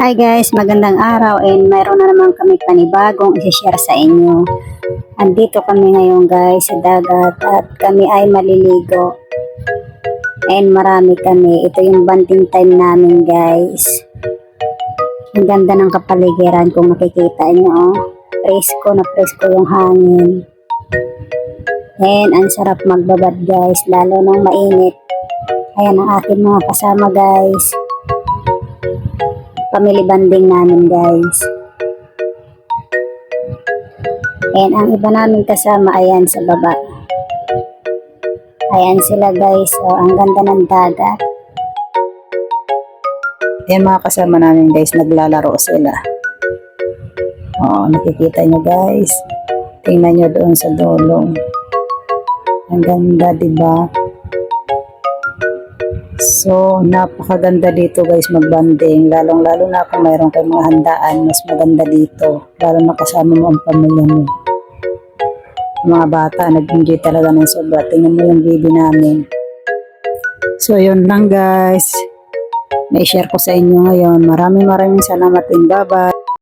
Hi guys, magandang araw and mayroon na naman kami panibagong i-share sa inyo. Andito kami ngayon guys sa dagat at kami ay maliligo. And marami kami. Ito yung bonding time namin guys. Ang ganda ng kapaligiran kung makikita nyo. Oh. Presko na presko yung hangin. And ang sarap magbabad guys, lalo nang mainit. Ayan ang aking mga kasama guys. Family banding namin guys. And ang iba namin kasama ayan sa baba. Ayan sila guys. So, ang ganda ng dagat. Ayan mga kasama namin guys, naglalaro sila. Oo, nakikita nyo guys. Tingnan nyo doon sa dulong. Ang ganda, diba? So, napakaganda dito guys magbanding. Lalong-lalo na kung mayroon kayong mga handaan, mas maganda dito. Lalo na kasama mo ang pamilya mo. Mga bata, nag-enjoy talaga ng sobra. Tingnan mo yung baby namin. So, yun lang guys. May share ko sa inyo ngayon. Maraming salamat din. Bye-bye.